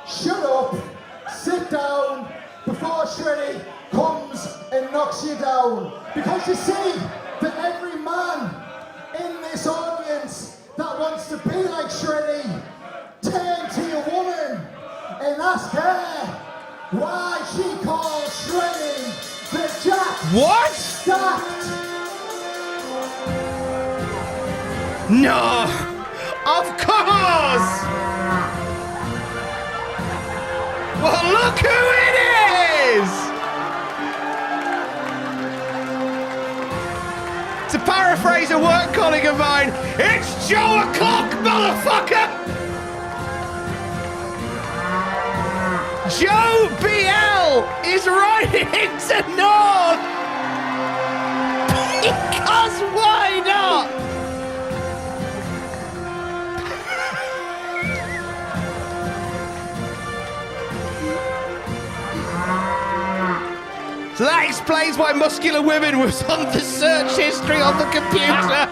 Shut up, sit down before Shreddy comes and knocks you down. Because you see that every man in this audience that wants to be like Shreddy, turn to your woman and ask her why she calls Shreddy the Jack. What? Stacked. No, of course. Well, look who it is! To paraphrase a work colleague of mine, it's Joe O'Clock, motherfucker! Joe BL is riding into North! Because why not? So that explains why Muscular Women was on the search history on the computer.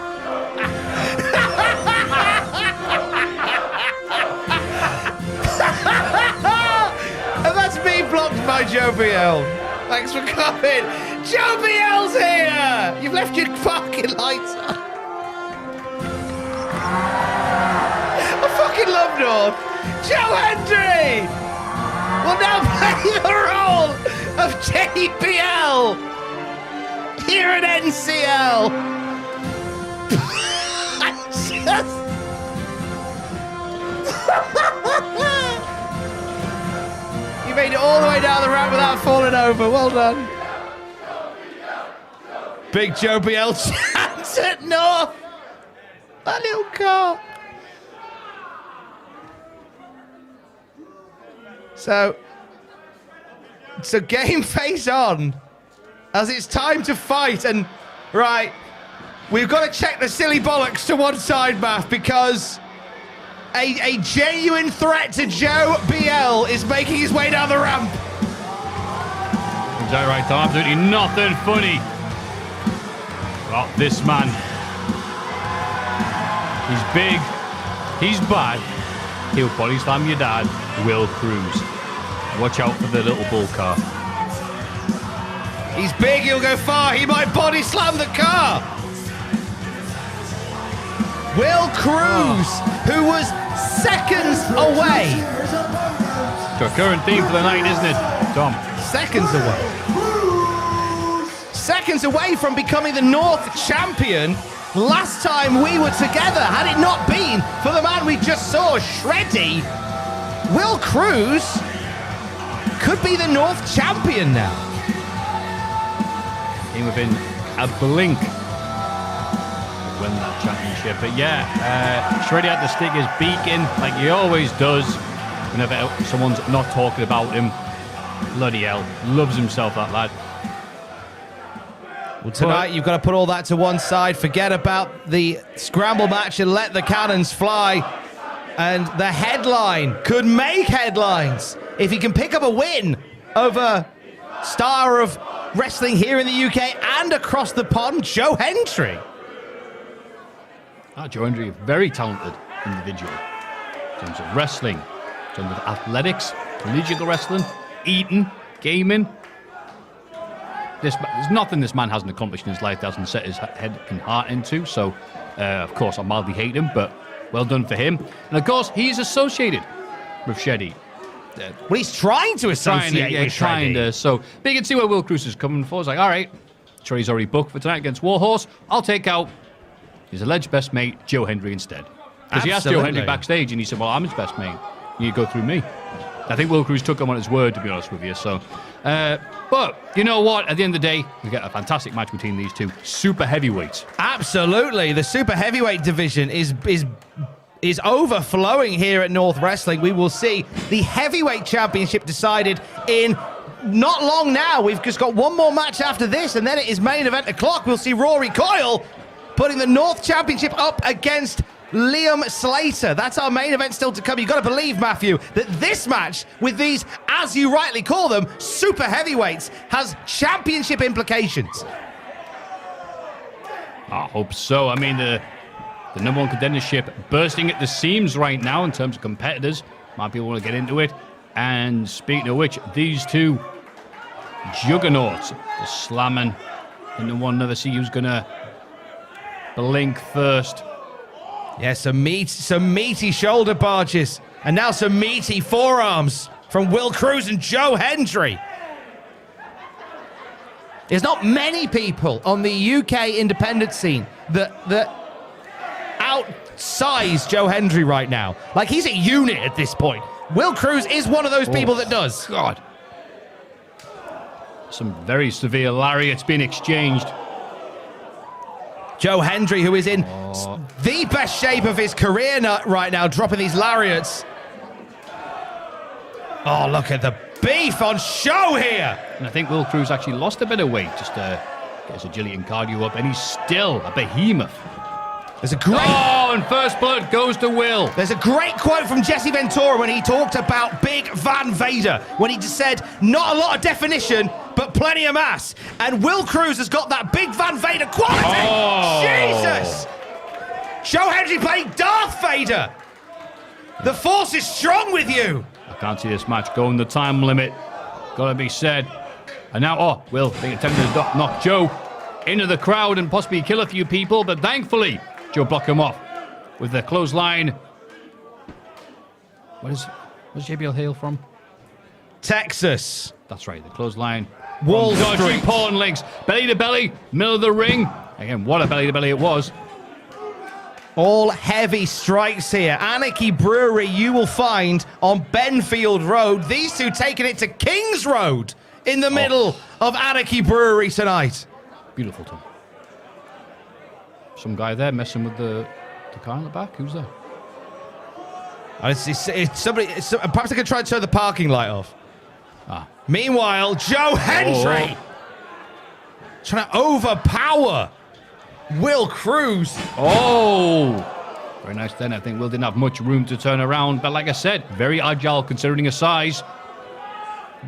And that's me blocked by Joe BL. Thanks for coming. Joe BL's here! You've left your fucking lights on. I fucking love North. Joe Hendry will now play the role of JBL here at NCL. You made it all the way down the ramp without falling over. Well done. Big Joe BL chance at North. That little car. So game face on, as it's time to fight, and right, we've got to check the silly bollocks to one side, Math, because a genuine threat to Joe BL is making his way down the ramp. Is that right, Tom? Absolutely nothing funny about this man. He's big, he's bad, he'll body slam your dad, Will Cruz. Watch out for the little bull car. He's big, he'll go far. He might body slam the car. Will Cruz, who was seconds away. It's a current theme for the night, isn't it, Tom? Seconds away. Seconds away from becoming the North champion. Last time we were together, had it not been for the man we just saw, Shreddy, Will Cruz could be the North champion now. Came within a blink of winning that championship. But yeah, Shreddy had to stick his beak in like he always does whenever someone's not talking about him. Bloody hell, loves himself, that lad. Well, tonight you've got to put all that to one side, forget about the scramble match and let the cannons fly. And the headline could make headlines if he can pick up a win over star of wrestling here in the UK and across the pond, Joe Hendry. Joe Hendry, a very talented individual in terms of wrestling, in terms of athletics, collegiate wrestling, eating, gaming. There's nothing this man hasn't accomplished in his life that hasn't set his head and heart into. So, of course, I mildly hate him, but well done for him. And, of course, he's associated with Shreddy. Well, he's trying to associate with Shreddy. So, but you can see where Will Cruz is coming for. It's like, all right, Shreddy's already booked for tonight against Warhorse. I'll take out his alleged best mate, Joe Hendry, instead. Because he asked Joe Hendry backstage, and he said, well, I'm his best mate. You go through me. I think Will Cruz took him on his word, to be honest with you. So, but you know what? At the end of the day, we get a fantastic match between these two super heavyweights. Absolutely, the super heavyweight division is overflowing here at North Wrestling. We will see the heavyweight championship decided in not long now. We've just got one more match after this, and then it is main event o'clock. We'll see Rory Coyle putting the North Championship up against Liam Slater. That's our main event still to come. You've got to believe, Matthew, that this match with these, as you rightly call them, super heavyweights, has championship implications. I hope so. I mean, the number one contendership bursting at the seams right now in terms of competitors. Might people want to get into it. And speaking of which, these two juggernauts are slamming into one another. See who's going to blink first. Yeah, some meaty shoulder barges. And now some meaty forearms from Will Cruz and Joe Hendry. There's not many people on the UK independent scene that outsize Joe Hendry right now. Like, he's a unit at this point. Will Cruz is one of those people that does. God. Some very severe lariats being exchanged. Joe Hendry, who is in the best shape of his career right now, dropping these lariats. Oh, look at the beef on show here. And I think Will Cruz actually lost a bit of weight just to get his agility and cardio up, and he's still a behemoth. There's a great... Oh, and first blood goes to Will. There's a great quote from Jesse Ventura when he talked about Big Van Vader, when he just said, not a lot of definition, but plenty of mass. And Will Cruz has got that Big Van Vader quality. Oh. Jesus! Joe Hendry playing Darth Vader. The force is strong with you. I can't see this match going the time limit. Gotta be said. And now, Will being attempted to knock Joe into the crowd and possibly kill a few people, but thankfully, Joe blocked him off with the clothesline. Where's JBL hail from? Texas. That's right, the clothesline. Wall dodgy Street. pawn links. Belly to belly, middle of the ring. Again, what a belly to belly it was. All heavy strikes here. Anarchy Brewery you will find on Benfield Road. These two taking it to Kings Road in the middle of Anarchy Brewery tonight. Beautiful, Tom. Some guy there messing with the car in the back. Who's there? It's somebody. Perhaps I could try and turn the parking light off. Ah. Meanwhile, Joe Hendry trying to overpower Will Cruz. Oh, very nice then. I think Will didn't have much room to turn around, but like I said, very agile considering his size.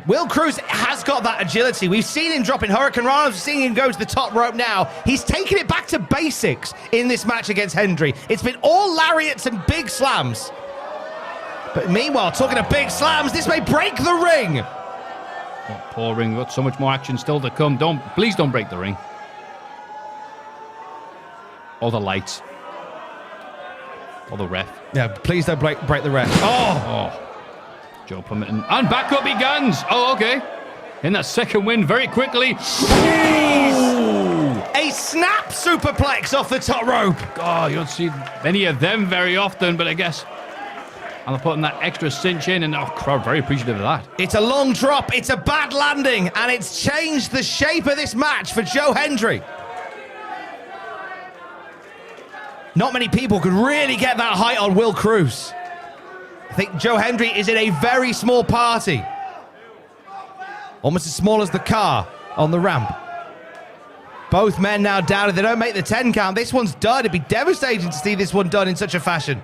Will Cruz has got that agility. We've seen him dropping Hurricane Ranas. We've seen him go to the top rope now. He's taken it back to basics in this match against Hendry. It's been all lariats and big slams. But meanwhile, talking of big slams, this may break the ring. Oh, poor ring. We've got so much more action still to come. Please don't break the ring. Or the lights. Or the ref. Yeah, please don't break the ref. Oh! Joe Plummeton. And back up he guns. Oh, okay. In that second win very quickly. Jeez. A snap superplex off the top rope. God, you don't see many of them very often, but I guess I'm putting that extra cinch in, and crowd very appreciative of that. It's a long drop. It's a bad landing, and it's changed the shape of this match for Joe Hendry. Not many people could really get that height on Will Cruz. I think Joe Hendry is in a very small party. Almost as small as the car on the ramp. Both men now down. If they don't make the 10 count, this one's done. It'd be devastating to see this one done in such a fashion.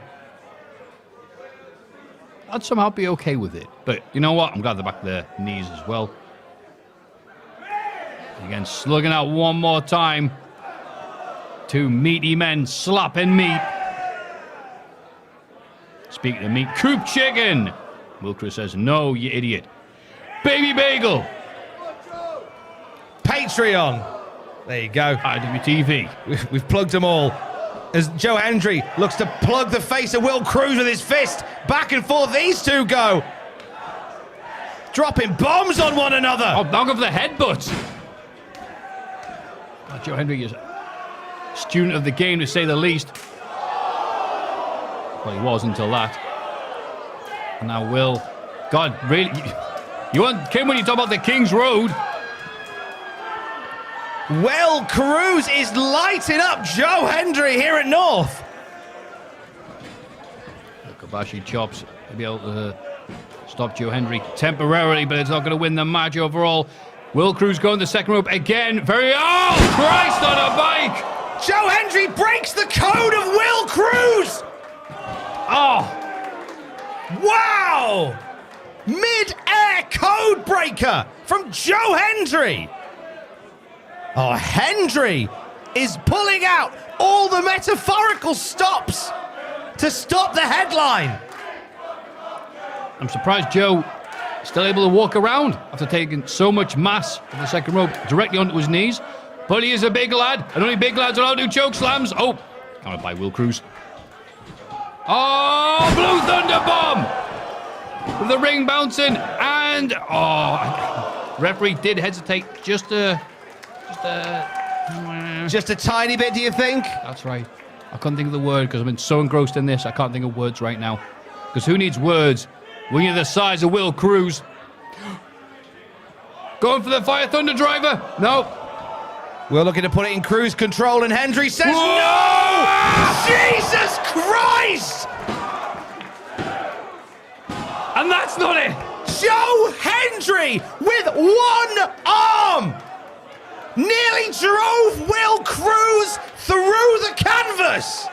I'd somehow be okay with it. But you know what? I'm glad they're back to their knees as well. Again, slugging out one more time. Two meaty men slapping meat. Speaking of meat, Coop Chicken. Will Cruz says, no, you idiot. Baby Bagel. Patreon. There you go. IWTV. We've plugged them all. As Joe Hendry looks to plug the face of Will Cruz with his fist. Back and forth these two go. Dropping bombs on one another. Oh, knock off the headbutt. God, Joe Hendry is a student of the game, to say the least. Well, he was until that. And now Will. God, really? You want Kim when you talk about the King's Road? Will Cruz is lighting up Joe Hendry here at North. The Kobashi chops to be able to stop Joe Hendry temporarily, but it's not going to win the match overall. Will Cruz going the second rope again. Oh, Christ on a bike! Joe Hendry breaks the code of Will Cruz! Oh! Wow! Mid-air code breaker from Joe Hendry. Oh, Hendry is pulling out all the metaphorical stops to stop the headline. I'm surprised Joe is still able to walk around after taking so much mass from the second rope directly onto his knees. But he is a big lad, and only big lads are allowed to do choke slams. Oh, countered by Will Cruz. Oh, Blue Thunder Bomb! With the ring bouncing, and referee did hesitate just a tiny bit, do you think? That's right. I couldn't think of the word because I've been so engrossed in this. I can't think of words right now. Because who needs words when you're the size of Will Cruz? Going for the Fire Thunder Driver? No. We're looking to put it in cruise control, and Hendry says Whoa! no! Jesus Christ! And that's not it! Joe Hendry with one arm nearly drove Will Cruz through the canvas.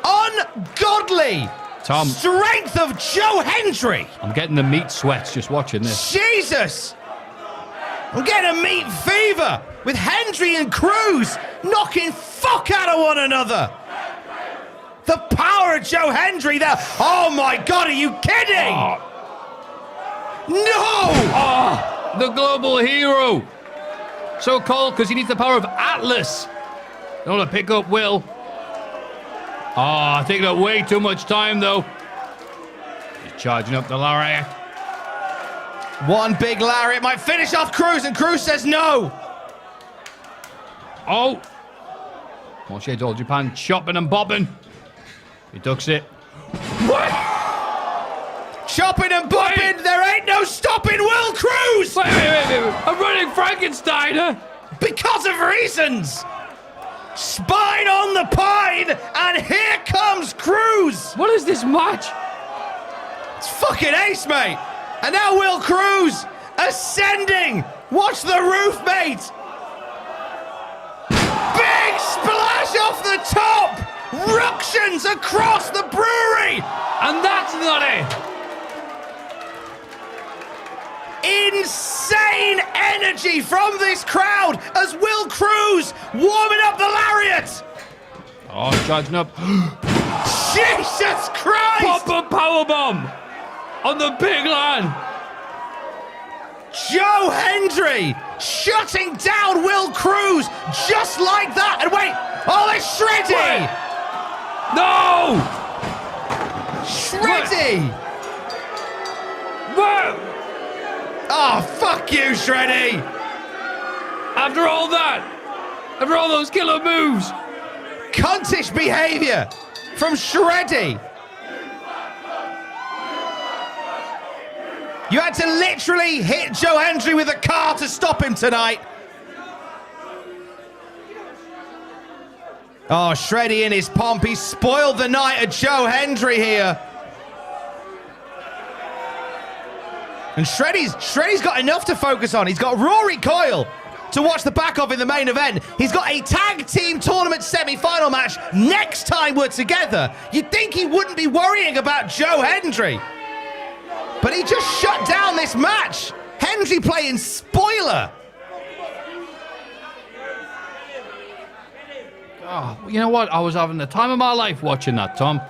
Ungodly Tom, strength of Joe Hendry. I'm getting the meat sweats just watching this. Jesus! I'm getting a meat fever with Hendry and Cruz knocking fuck out of one another. The power of Joe Hendry there. Oh my God, are you kidding? Oh. No! Oh, the global hero. So called because he needs the power of Atlas. Don't want to pick up Will. Oh, taking up way too much time though. He's charging up the lariat. One big lariat might finish off Cruz, and Cruz says no. Oh. More shades all Japan chopping and bobbing. He ducks it. What? Chopping and bobbing, Wait. there ain't no stopping Will Cruz! Wait. I'm running Frankensteiner. Because of reasons! Spine on the pine, and here comes Cruz! What is this match? It's fucking ace, mate! And now Will Cruz ascending! Watch the roof, mate! Big splash off the top! Ructions across the brewery! And that's not it. Insane energy from this crowd as Will Cruz warming up the lariat! Oh, charging up. Jesus Christ! Pop a powerbomb on the big land. Joe Hendry shutting down Will Cruz just like that. And wait, oh, it's Shreddy! No! Shreddy! Whoa! Oh, fuck you, Shreddy! After all that, after all those killer moves. Cuntish behavior from Shreddy. You had to literally hit Joe Hendry with a car to stop him tonight. Oh, Shreddy in his pomp. He spoiled the night of Joe Hendry here. And Shreddy's got enough to focus on. He's got Rory Coyle to watch the back of in the main event. He's got a tag team tournament semi-final match next time we're together. You'd think he wouldn't be worrying about Joe Hendry. But he just shut down this match. Hendry playing spoiler. Oh, you know what? I was having the time of my life watching that, Tom.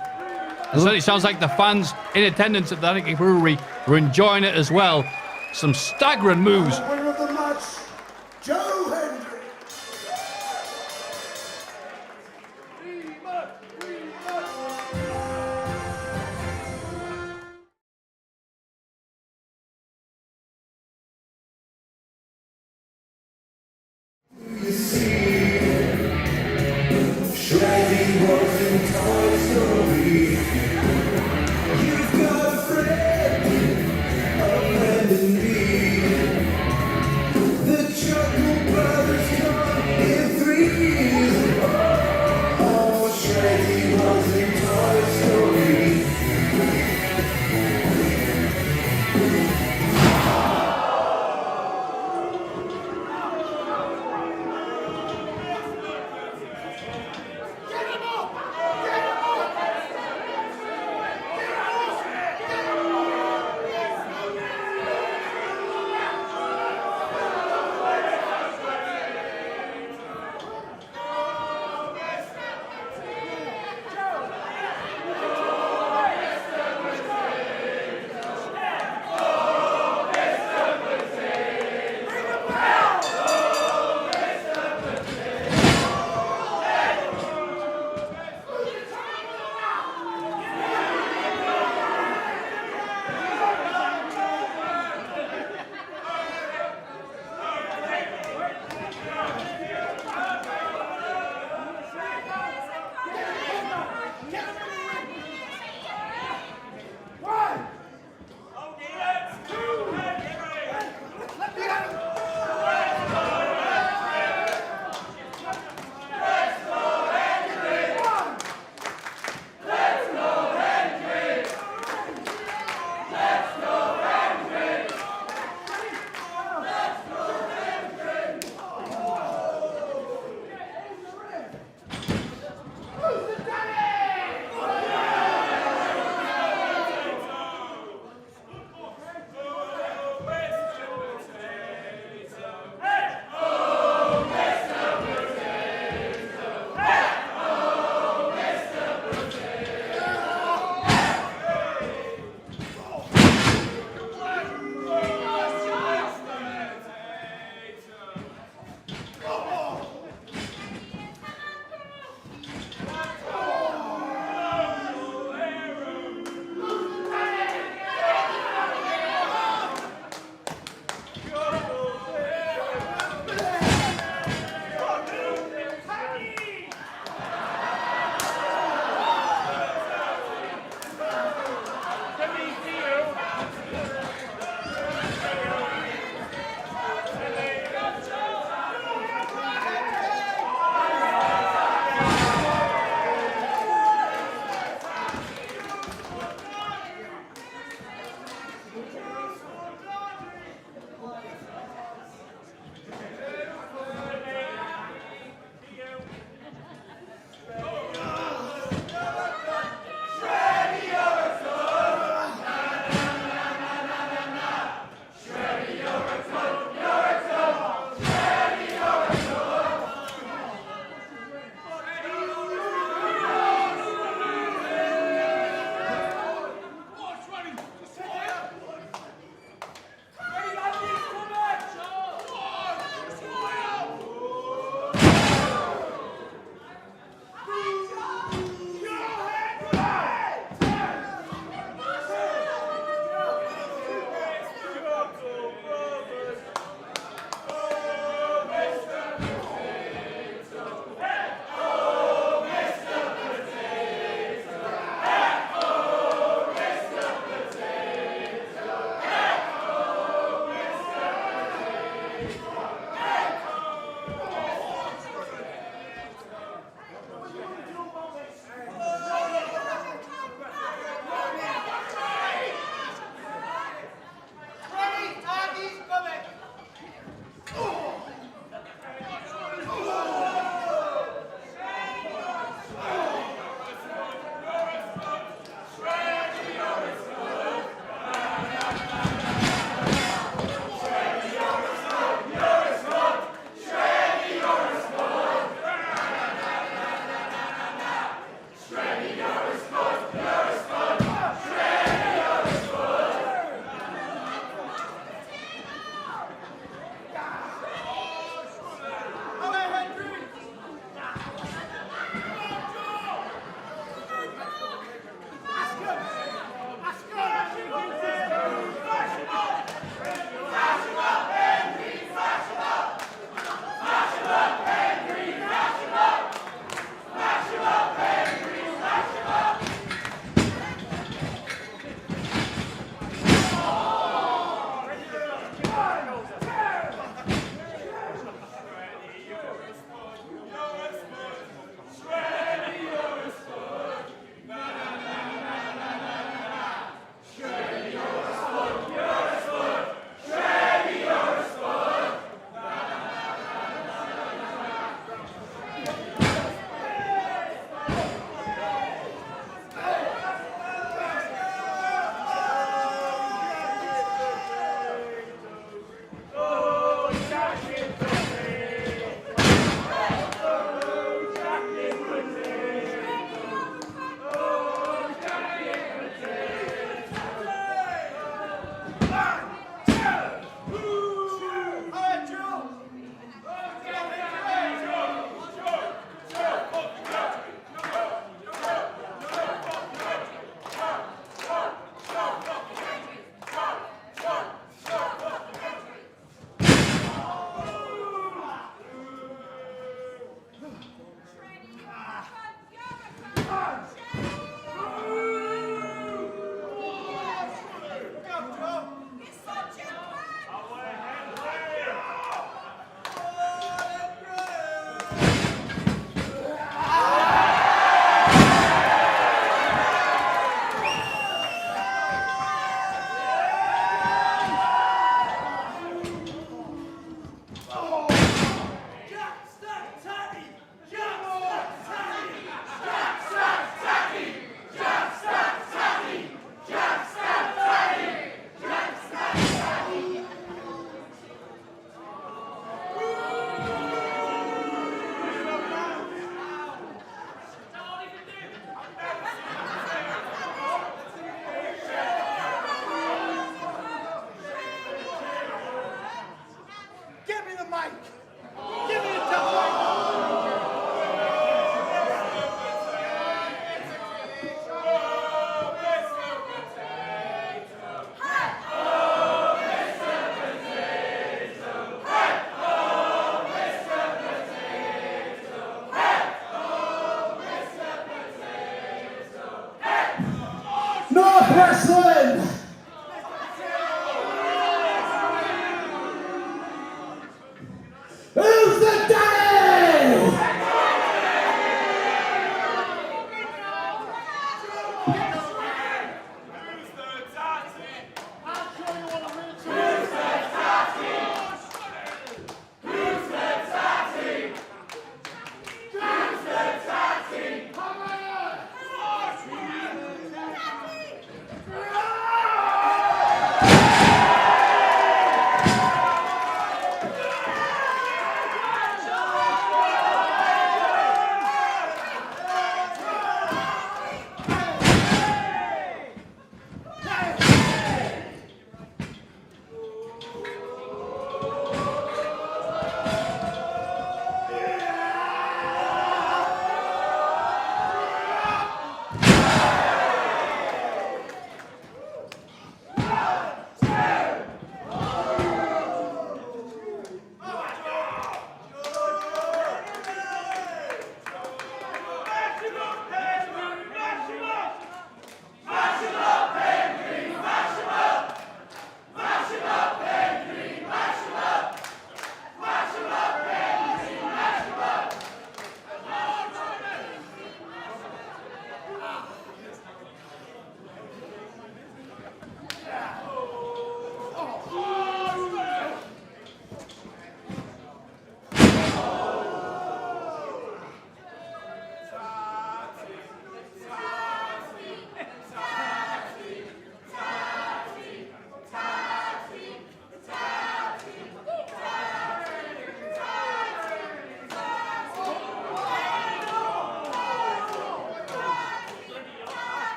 It certainly sounds like the fans in attendance at the Atlantic Brewery were enjoying it as well. Some staggering moves. Winner of the match, Joe Hendry. Shreddy was in Toy Story. You've got a friend in me. The chuckle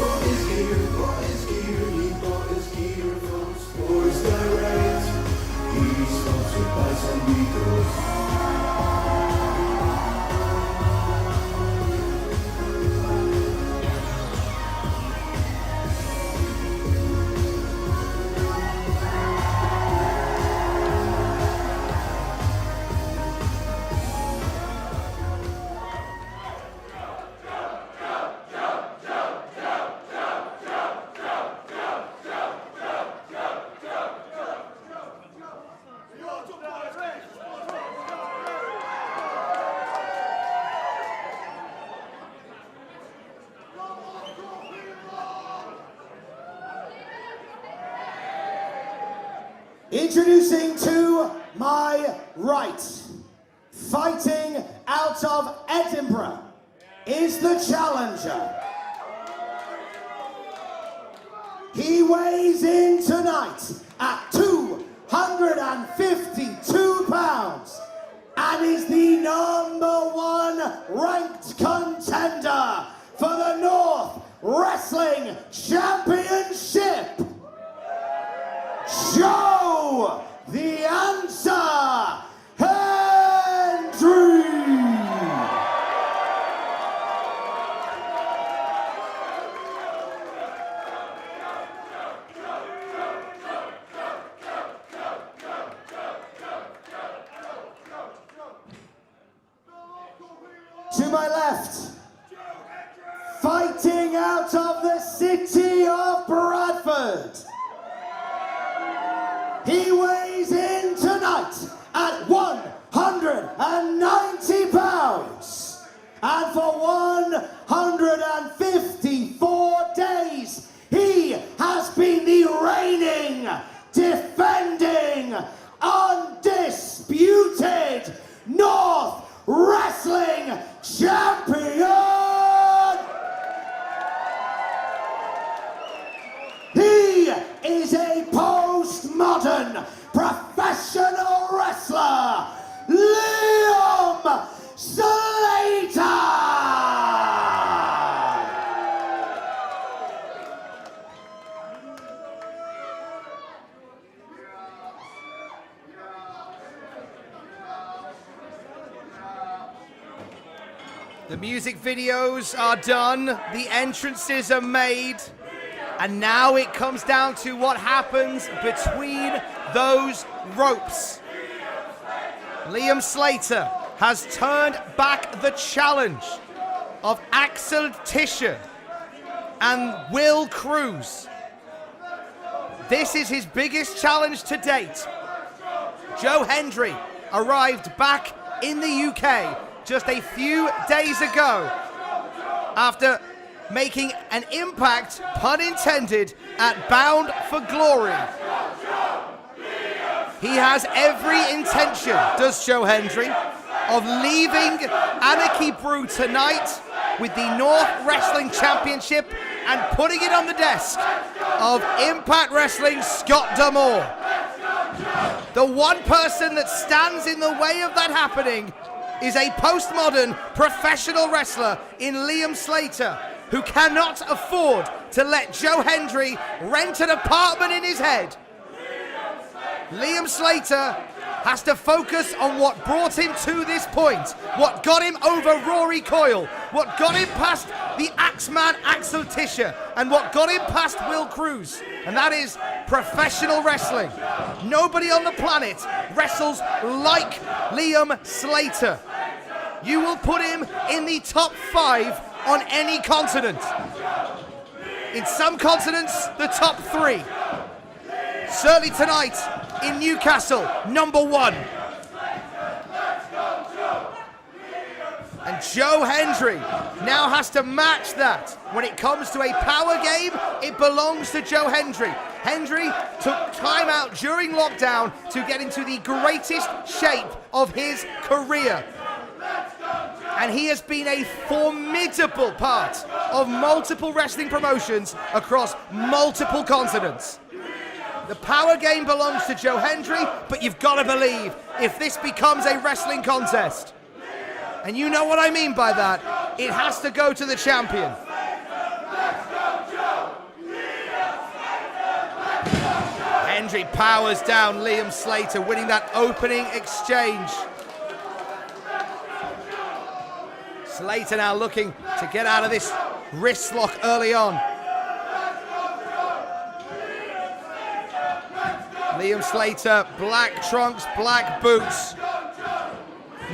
bought his gear, he bought his gear from Sports Direct. He's sponsored by San Diego. Introducing to my right, fighting out of Edinburgh, is the challenger. He weighs in tonight at 252 pounds and is the #1 ranked contender for the North Wrestling Championship. Show the answer, Hendry! To my left, fighting out of the city of Bradford. He weighs in tonight at 190 pounds. And for 154 days, he has been the reigning, defending, undisputed North Wrestling Champion. He is a postmodern professional wrestler, Liam Slater! The music videos are done, the entrances are made, and now it comes down to what happens between those ropes. Liam Slater has turned back the challenge of Axel Tischer and Will Cruz. This is his biggest challenge to date. Joe Hendry arrived back in the UK just a few days ago after making an impact, pun intended, at Bound for Glory. He has every intention, does Joe Hendry, of leaving Anarchy Brew tonight with the North Wrestling Championship and putting it on the desk of Impact Wrestling Scott D'Amore. The one person that stands in the way of that happening is a postmodern professional wrestler in Liam Slater, who cannot afford to let Joe Hendry rent an apartment in his head. Liam Slater has to focus on what brought him to this point, what got him over Rory Coyle, what got him past the Axeman Axel Tischer, and what got him past Will Cruz, and that is professional wrestling. Nobody on the planet wrestles like Liam Slater. You will put him in the top 5 on any continent. In some continents, the top 3. Certainly tonight in Newcastle, #1. And Joe Hendry now has to match that. When it comes to a power game, it belongs to Joe Hendry. Hendry took time out during lockdown to get into the greatest shape of his career. And he has been a formidable part of multiple wrestling promotions across multiple continents. The power game belongs to Joe Hendry, but you've got to believe if this becomes a wrestling contest, and you know what I mean by that, it has to go to the champion. Hendry powers down Liam Slater, winning that opening exchange. Slater now looking to get out of this wrist lock early on. Liam Slater, black trunks, black boots.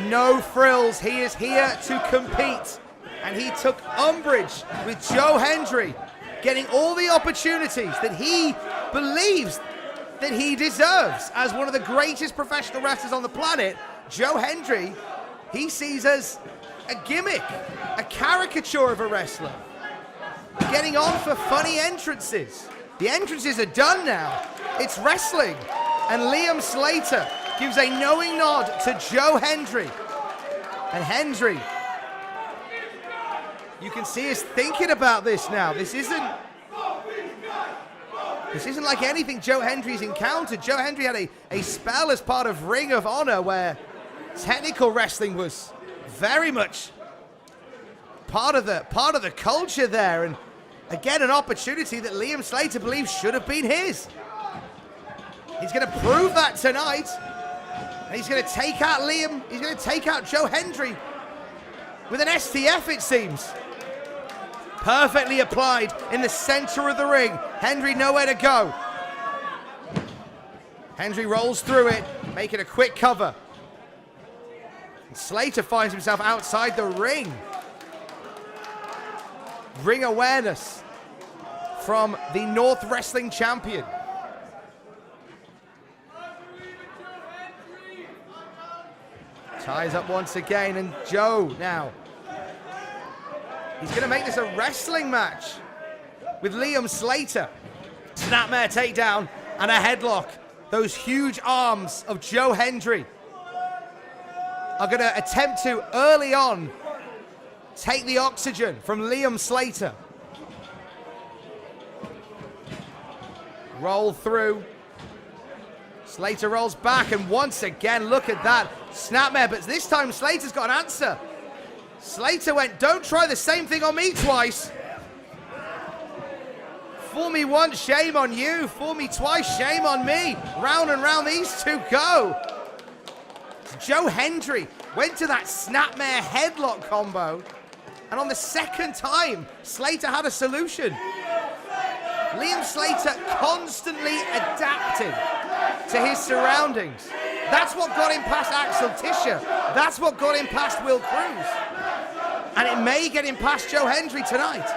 No frills, he is here to compete. And he took umbrage with Joe Hendry, getting all the opportunities that he believes that he deserves. As one of the greatest professional wrestlers on the planet, Joe Hendry, he sees as a gimmick, a caricature of a wrestler. Getting on for funny entrances. The entrances are done now. It's wrestling. And Liam Slater gives a knowing nod to Joe Hendry. And Hendry, you can see us thinking about this now. This isn't like anything Joe Hendry's encountered. Joe Hendry had a spell as part of Ring of Honor where technical wrestling was very much part of the culture there. And again, an opportunity that Liam Slater believes should have been his. He's going to prove that tonight. And he's going to take out Liam. He's going to take out Joe Hendry with an STF, it seems. Perfectly applied in the center of the ring. Hendry nowhere to go. Hendry rolls through it, making a quick cover. And Slater finds himself outside the ring. Ring awareness from the North Wrestling Champion. Ties up once again, and Joe now. He's going to make this a wrestling match with Liam Slater. Snapmare takedown and a headlock. Those huge arms of Joe Hendry are going to attempt to, early on, take the oxygen from Liam Slater. Roll through. Slater rolls back, and once again, look at that. Snapmare, but this time Slater's got an answer. Slater went, don't try the same thing on me twice. Fool me once, shame on you. Fool me twice, shame on me. Round and round these two go. Joe Hendry went to that Snapmare headlock combo, and on the second time, Slater had a solution. Liam Slater constantly adapting to his surroundings. That's what got him past Axel Tischer. That's what got him past Will Cruz. And it may get him past Joe Hendry tonight.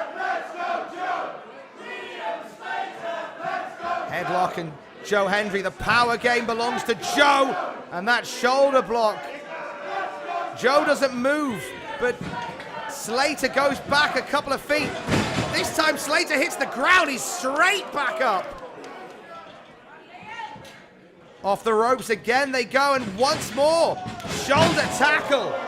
Headlock and Joe Hendry. The power game belongs to Joe. And that shoulder block. Joe doesn't move, but Slater goes back a couple of feet. This time Slater hits the ground. He's straight back up. Off the ropes again they go, and once more, shoulder tackle.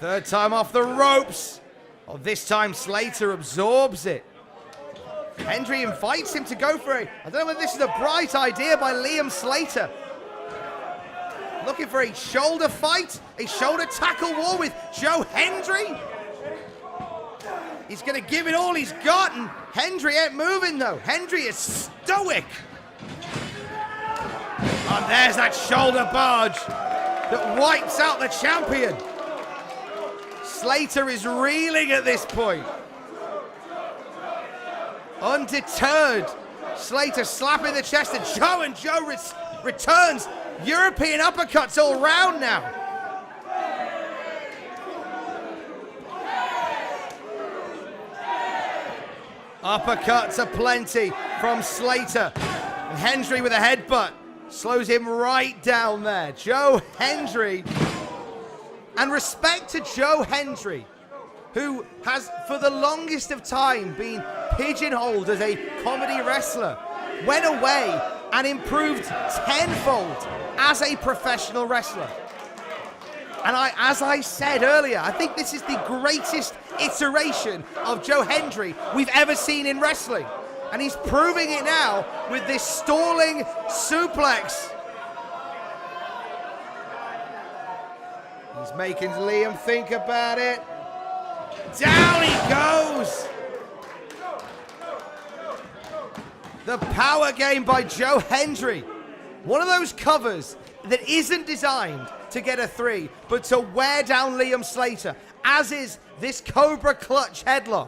Third time off the ropes. Oh, this time Slater absorbs it. Hendry invites him to go for it. I don't know whether this is a bright idea by Liam Slater. Looking for a shoulder fight, a shoulder tackle war with Joe Hendry. He's going to give it all he's got, and Hendry ain't moving, though. Hendry is stoic. And there's that shoulder barge that wipes out the champion. Slater is reeling at this point. Undeterred, Slater slapping the chest of Joe, and Joe returns. European uppercuts all round now. Uppercuts aplenty from Slater. And Hendry with a headbutt slows him right down there. Joe Hendry. And respect to Joe Hendry, who has for the longest of time been pigeonholed as a comedy wrestler, went away and improved tenfold as a professional wrestler. And as I said earlier, I think this is the greatest iteration of Joe Hendry we've ever seen in wrestling. And he's proving it now with this stalling suplex. He's making Liam think about it. Down he goes. The power game by Joe Hendry. One of those covers that isn't designed to get a 3, but to wear down Liam Slater, as is this Cobra clutch headlock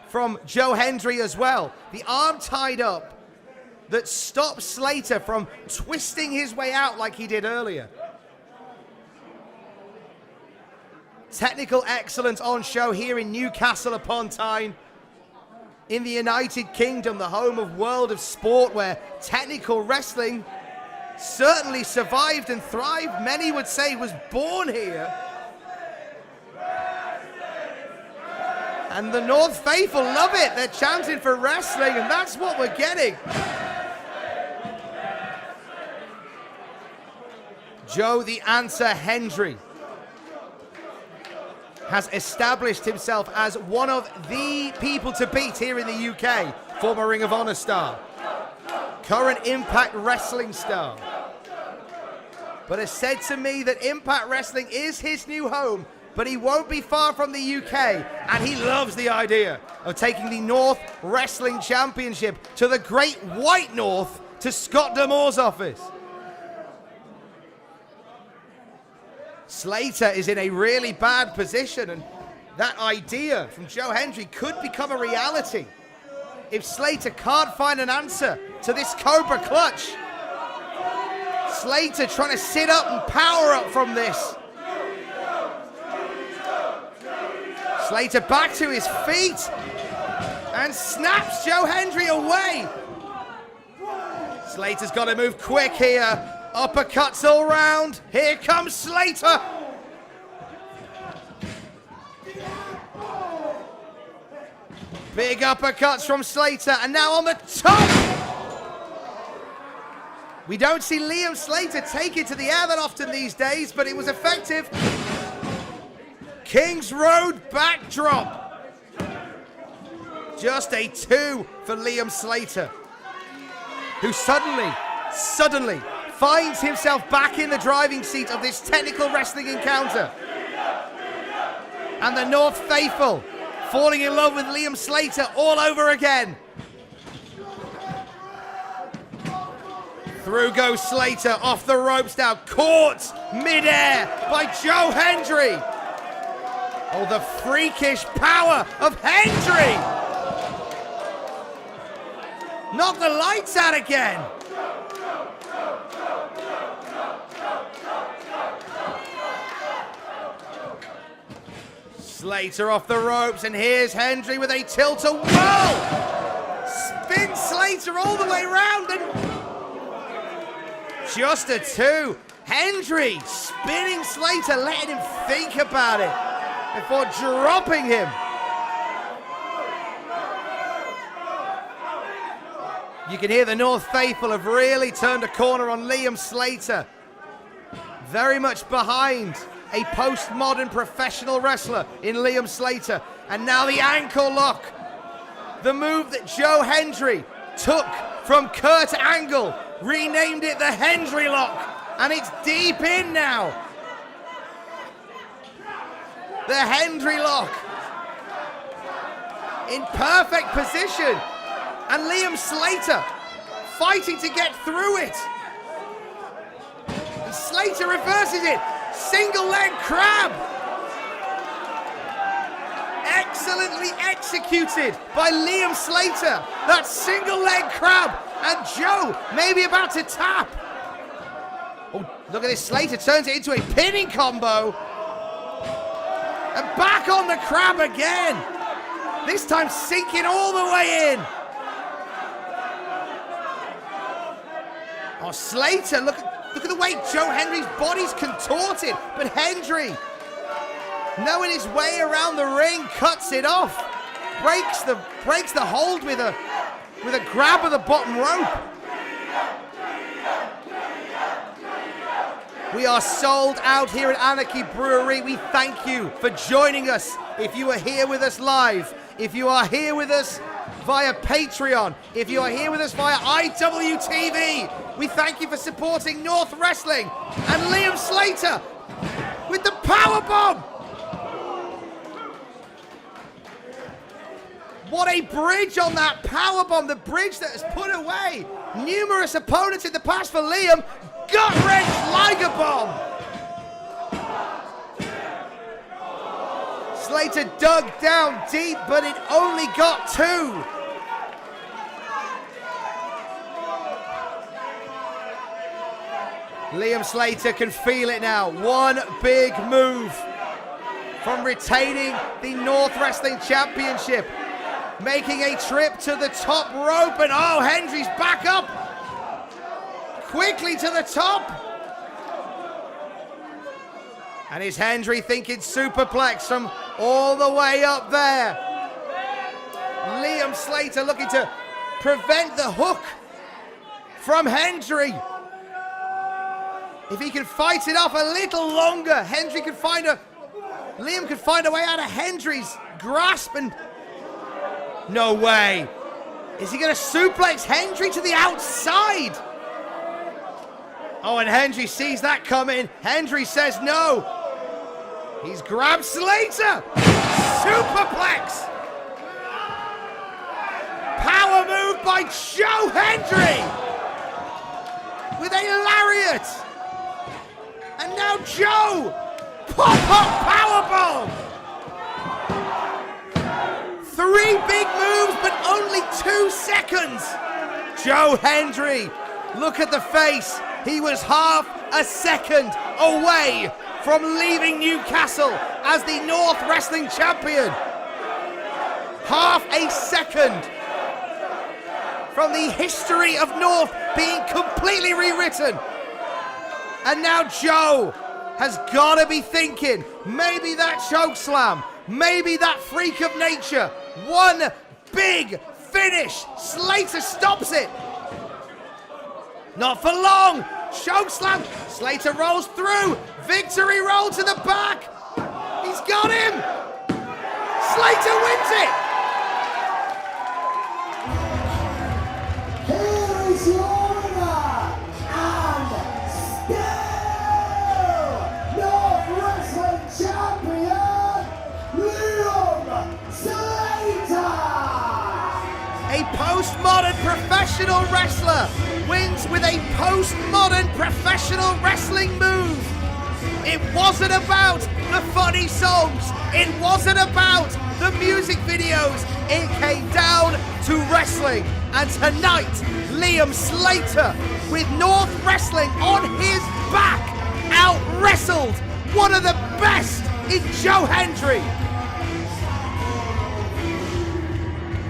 from Joe Hendry as well. The arm tied up that stops Slater from twisting his way out like he did earlier. Technical excellence on show here in Newcastle upon Tyne. In the United Kingdom, the home of World of Sport, where technical wrestling certainly survived and thrived. Many would say was born here. And the North faithful love it. They're chanting for wrestling, and that's what we're getting. Joe the Answer Hendry has established himself as one of the people to beat here in the UK. Former Ring of Honor star, current Impact Wrestling star, but has said to me that Impact Wrestling is his new home, but he won't be far from the UK, and he loves the idea of taking the North Wrestling Championship to the Great White North, to Scott D'Amore's office. Slater is in a really bad position, and that idea from Joe Hendry could become a reality if Slater can't find an answer to this Cobra clutch. Slater trying to sit up and power up from this. Slater back to his feet and snaps Joe Hendry away. Slater's got to move quick here. Uppercuts all round. Here comes Slater. Big uppercuts from Slater, and now on the top. We don't see Liam Slater take it to the air that often these days, but it was effective. King's Road backdrop. Just a 2 for Liam Slater, who suddenly finds himself back in the driving seat of this technical wrestling encounter. And the North faithful falling in love with Liam Slater all over again. Through goes Slater, off the ropes now, caught midair by Joe Hendry. Oh, the freakish power of Hendry. Knock the lights out again. Slater off the ropes, and here's Hendry with a tilt-a-whirl. Spins Slater all the way round, and just a 2. Hendry spinning Slater, letting him think about it before dropping him. You can hear the North faithful have really turned a corner on Liam Slater. Very much behind a postmodern professional wrestler in Liam Slater. And now the ankle lock. The move that Joe Hendry took from Kurt Angle, renamed it the Hendry lock. And it's deep in now. The Hendry lock. In perfect position. And Liam Slater fighting to get through it. And Slater reverses it. Single leg crab. Excellently executed by Liam Slater. That single leg crab. And Joe maybe about to tap. Oh, look at this. Slater turns it into a pinning combo. And back on the crab again. This time sinking all the way in. Oh, Slater, look at the way Joe Hendry's body's contorted. But Hendry, knowing his way around the ring, cuts it off. Breaks the hold with a grab of the bottom rope. We are sold out here at Anarchy Brewery. We thank you for joining us. If you are here with us live, if you are here with us via Patreon, if you are here with us via IWTV, we thank you for supporting North Wrestling. And Liam Slater with the powerbomb. What a bridge on that powerbomb, the bridge that has put away numerous opponents in the past for Liam. Gut-wrench Liger bomb. Slater dug down deep, but it only got 2. Liam Slater can feel it now. One big move from retaining the North Wrestling Championship, making a trip to the top rope, and oh, Hendry's back up quickly to the top. And is Hendry thinking superplex from all the way up there? Liam Slater looking to prevent the hook from Hendry. If he can fight it off a little longer, Liam could find a way out of Hendry's grasp, and no way. Is he going to suplex Hendry to the outside? Oh, and Hendry sees that coming. Hendry says no. He's grabbed Slater. Superplex. Power move by Joe Hendry with a lariat. And now Joe. Pop-up powerbomb. 3 big moves, but only 2 seconds. Joe Hendry, look at the face. He was half a second away from leaving Newcastle as the North Wrestling Champion. Half a second from the history of North being completely rewritten. And now Joe has got to be thinking, maybe that chokeslam, maybe that freak of nature, one big finish. Slater stops it. Not for long. Chokeslam. Slater rolls through. Victory roll to the back. He's got him. Slater wins it. Here is your winner, and still North Wrestling Champion, Liam Slater! A postmodern professional wrestler wins with a postmodern professional wrestling move. It wasn't about the funny songs. It wasn't about the music videos. It came down to wrestling. And tonight, Liam Slater, with North Wrestling on his back, out-wrestled one of the best in Joe Hendry.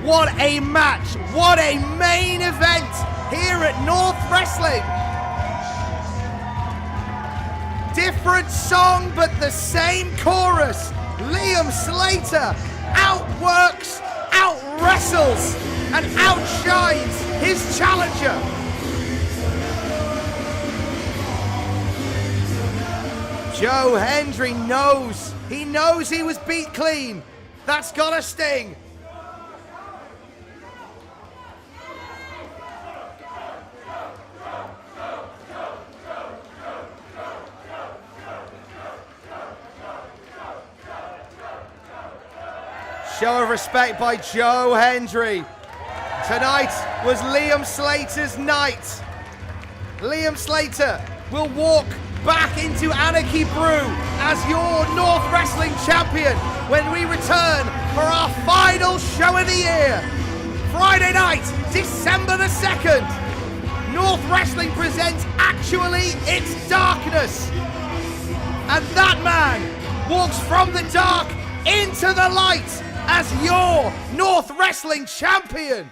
What a match, what a main event here at North Wrestling. Different song, but the same chorus. Liam Slater outworks, out-wrestles, and outshines his challenger. Joe Hendry knows. He knows he was beat clean. That's gotta sting. Show of respect by Joe Hendry. Tonight was Liam Slater's night. Liam Slater will walk back into Anarchy Brew as your North Wrestling Champion when we return for our final show of the year. Friday night, December the 2nd. North Wrestling presents Actually It's Darkness. And that man walks from the dark into the light as your North Wrestling Champion.